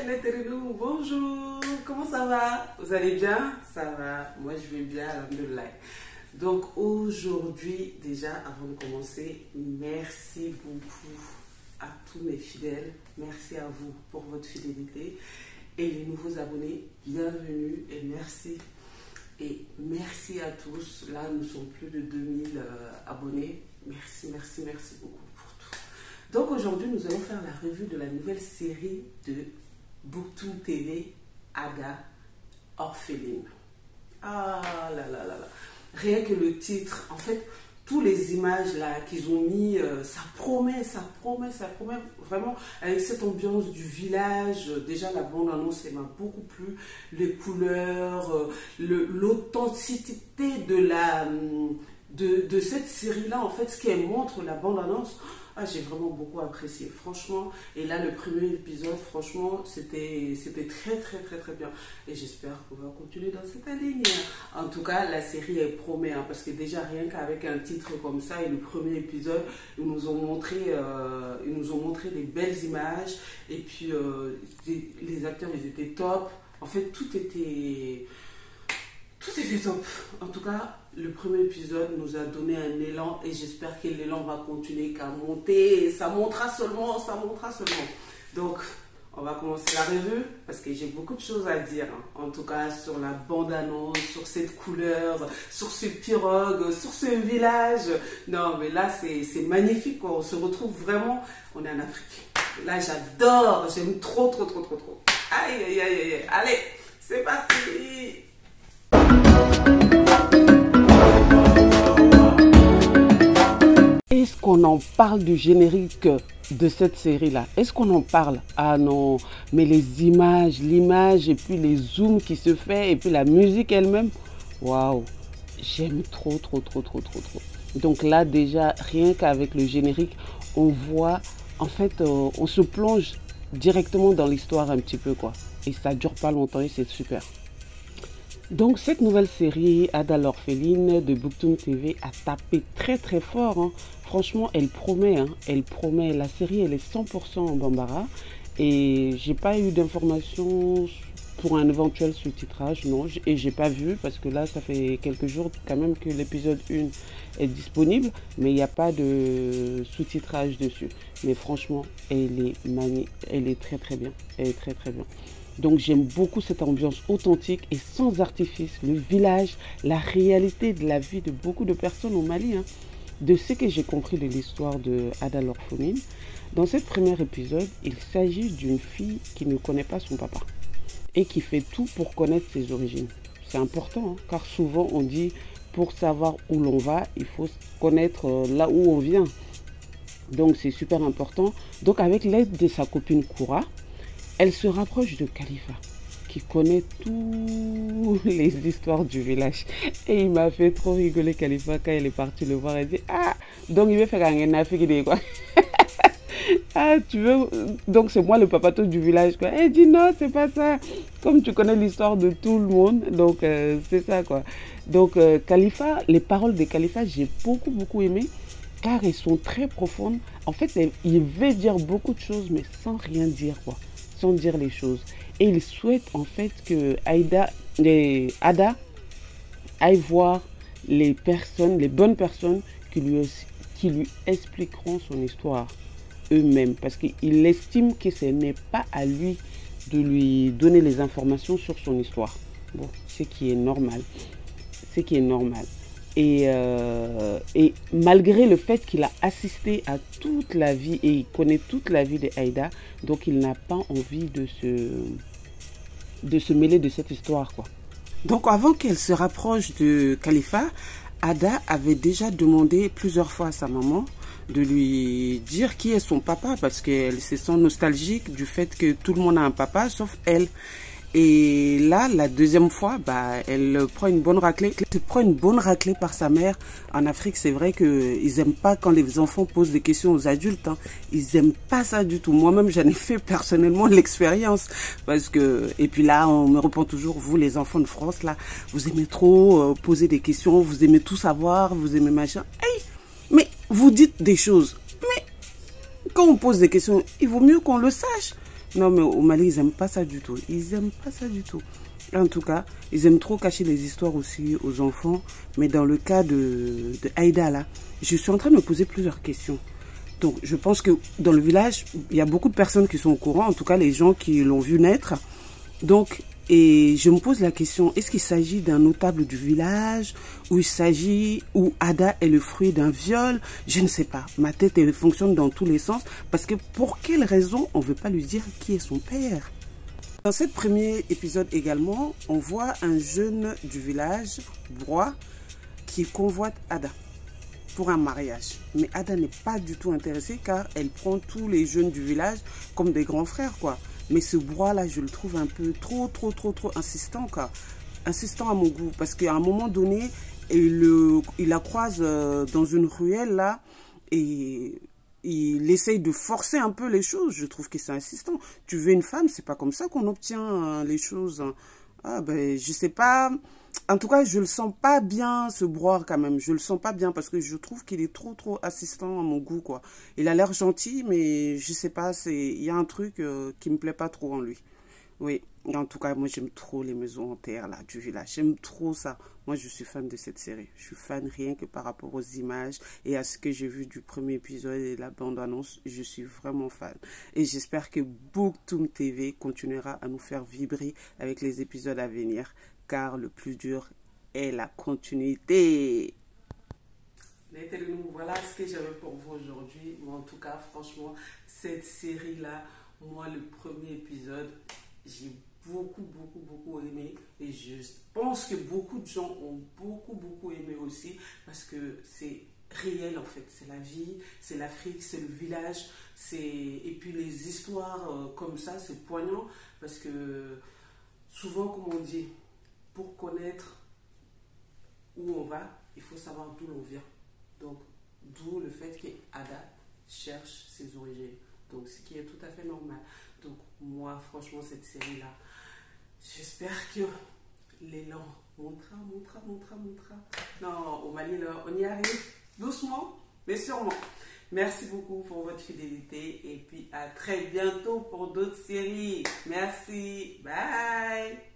Letternou, bonjour, comment ça va? Vous allez bien? Ça va, moi je vais bien, alhamdoulilah. Donc aujourd'hui, déjà avant de commencer, merci beaucoup à tous mes fidèles, merci à vous pour votre fidélité et les nouveaux abonnés, bienvenue et merci. Et merci à tous, là nous sommes plus de 2000 abonnés, merci beaucoup pour tout. Donc aujourd'hui nous allons faire la revue de la nouvelle série de Booktoon TV, Ada Orpheline. Ah là là là là. Rien que le titre, en fait, tous les images là qu'ils ont mis, ça promet vraiment avec cette ambiance du village. Déjà la bande-annonce m'a beaucoup plu, les couleurs, l'authenticité de cette série là, en fait, ce qu'elle montre, la bande-annonce. Ah, j'ai vraiment beaucoup apprécié, franchement. Et là, le premier épisode, franchement, c'était très bien. Et j'espère qu'on va continuer dans cette ligne. En tout cas, la série, elle promet, hein, parce que déjà, rien qu'avec un titre comme ça et le premier épisode, ils nous ont montré des belles images. Et puis, les acteurs, ils étaient top. En fait, tout était top. En tout cas, le premier épisode nous a donné un élan et j'espère que l'élan va continuer qu'à monter. Et ça montera seulement. Donc, on va commencer la revue parce que j'ai beaucoup de choses à dire. En tout cas, sur la bande-annonce, sur cette couleur, sur ce pirogue, sur ce village. Non, mais là, c'est magnifique, quoi. On se retrouve vraiment. On est en Afrique. Là, j'adore. J'aime trop. Aïe. Allez, c'est parti. Est-ce qu'on en parle du générique de cette série-là? Est-ce qu'on en parle? Ah non, mais les images, l'image et puis les zooms qui se fait et puis la musique elle-même, waouh, j'aime trop. Donc là déjà, rien qu'avec le générique, on voit, en fait, on se plonge directement dans l'histoire un petit peu, quoi. Et ça dure pas longtemps et c'est super. Donc cette nouvelle série, Ada l'Orpheline de Booktoon TV, a tapé très fort. Hein. Franchement, elle promet. La série, elle est 100% en bambara. Et j'ai pas eu d'informations pour un éventuel sous-titrage, non. Et j'ai pas vu parce que là, ça fait quelques jours quand même que l'épisode 1 est disponible. Mais il n'y a pas de sous-titrage dessus. Mais franchement, elle est très bien. Elle est très bien. Donc j'aime beaucoup cette ambiance authentique et sans artifice, le village, la réalité de la vie de beaucoup de personnes au Mali. Hein. De ce que j'ai compris de l'histoire de Ada l'Orpheline, dans ce premier épisode, il s'agit d'une fille qui ne connaît pas son papa et qui fait tout pour connaître ses origines. C'est important, hein, car souvent on dit pour savoir où l'on va, il faut connaître là où on vient. Donc c'est super important. Donc avec l'aide de sa copine Koura, elle se rapproche de Khalifa, qui connaît toutes les histoires du village. Et il m'a fait trop rigoler, Khalifa, quand elle est partie le voir. Elle dit, ah, donc il veut faire un Afrique, quoi. Ah, tu veux... Donc c'est moi le papato du village, quoi. Elle dit, non, c'est pas ça. Comme tu connais l'histoire de tout le monde, donc c'est ça, quoi. Donc Khalifa, les paroles de Khalifa, j'ai beaucoup aimé, car elles sont très profondes. En fait, il veut dire beaucoup de choses, mais sans rien dire, quoi. Sans dire les choses. Et il souhaite en fait que Ada aille voir les bonnes personnes qui lui expliqueront son histoire eux-mêmes. Parce qu'il estime que ce n'est pas à lui de lui donner les informations sur son histoire. Bon, ce qui est normal. Et malgré le fait qu'il a assisté à toute la vie et il connaît toute la vie d'Aïda, donc il n'a pas envie de se mêler de cette histoire, quoi. Donc avant qu'elle se rapproche de Khalifa, Ada avait déjà demandé plusieurs fois à sa maman de lui dire qui est son papa parce qu'elle se sent nostalgique du fait que tout le monde a un papa sauf elle. Et là, la deuxième fois, elle prend une bonne raclée. Elle prend une bonne raclée par sa mère. En Afrique, c'est vrai qu'ils n'aiment pas quand les enfants posent des questions aux adultes. Hein. Ils n'aiment pas ça du tout. Moi-même, j'en ai fait personnellement l'expérience. Parce que, et puis là, on me répond toujours, vous les enfants de France, là, vous aimez trop poser des questions, vous aimez tout savoir, vous aimez machin. Hey, mais vous dites des choses. Mais quand on pose des questions, il vaut mieux qu'on le sache. Non, mais au Mali, ils n'aiment pas ça du tout. Ils n'aiment pas ça du tout. En tout cas, ils aiment trop cacher les histoires aussi aux enfants. Mais dans le cas de Aïda, là, je suis en train de me poser plusieurs questions. Donc, je pense que dans le village, il y a beaucoup de personnes qui sont au courant, en tout cas les gens qui l'ont vu naître. Donc, et je me pose la question, est-ce qu'il s'agit d'un notable du village, ou Ada est le fruit d'un viol? Je ne sais pas. Ma tête elle fonctionne dans tous les sens, parce que pour quelle raison on ne veut pas lui dire qui est son père? Dans ce premier épisode également, on voit un jeune du village, Broie, qui convoite Ada pour un mariage. Mais Ada n'est pas du tout intéressée car elle prend tous les jeunes du village comme des grands frères, quoi. Mais ce Broie-là, je le trouve un peu trop insistant, quoi. Insistant à mon goût. Parce qu'à un moment donné, il la croise dans une ruelle, là, et il essaye de forcer un peu les choses. Je trouve que c'est insistant. Tu veux une femme, c'est pas comme ça qu'on obtient les choses. Ah ben, je sais pas. En tout cas, je le sens pas bien, ce Broie, quand même. Je le sens pas bien parce que je trouve qu'il est trop assistant à mon goût, quoi. Il a l'air gentil, mais je sais pas, il y a un truc qui me plaît pas trop en lui. Oui, en tout cas, moi, j'aime trop les maisons en terre, là, du village. J'aime trop ça. Moi, je suis fan de cette série. Je suis fan rien que par rapport aux images et à ce que j'ai vu du premier épisode et de la bande-annonce. Je suis vraiment fan. Et j'espère que Booktoum TV continuera à nous faire vibrer avec les épisodes à venir. Car le plus dur est la continuité. Voilà ce que j'avais pour vous aujourd'hui. Mais en tout cas, franchement, cette série-là, moi, le premier épisode, j'ai beaucoup aimé. Et je pense que beaucoup de gens ont beaucoup aimé aussi. Parce que c'est réel, en fait. C'est la vie, c'est l'Afrique, c'est le village. Et puis les histoires comme ça, c'est poignant. Parce que souvent, comme on dit, pour connaître où on va, il faut savoir d'où l'on vient. Donc, d'où le fait qu'Ada cherche ses origines. Donc, ce qui est tout à fait normal. Donc, moi, franchement, cette série-là, j'espère que l'élan montera. Non, au Mali, là, on y arrive doucement, mais sûrement. Merci beaucoup pour votre fidélité et puis à très bientôt pour d'autres séries. Merci. Bye.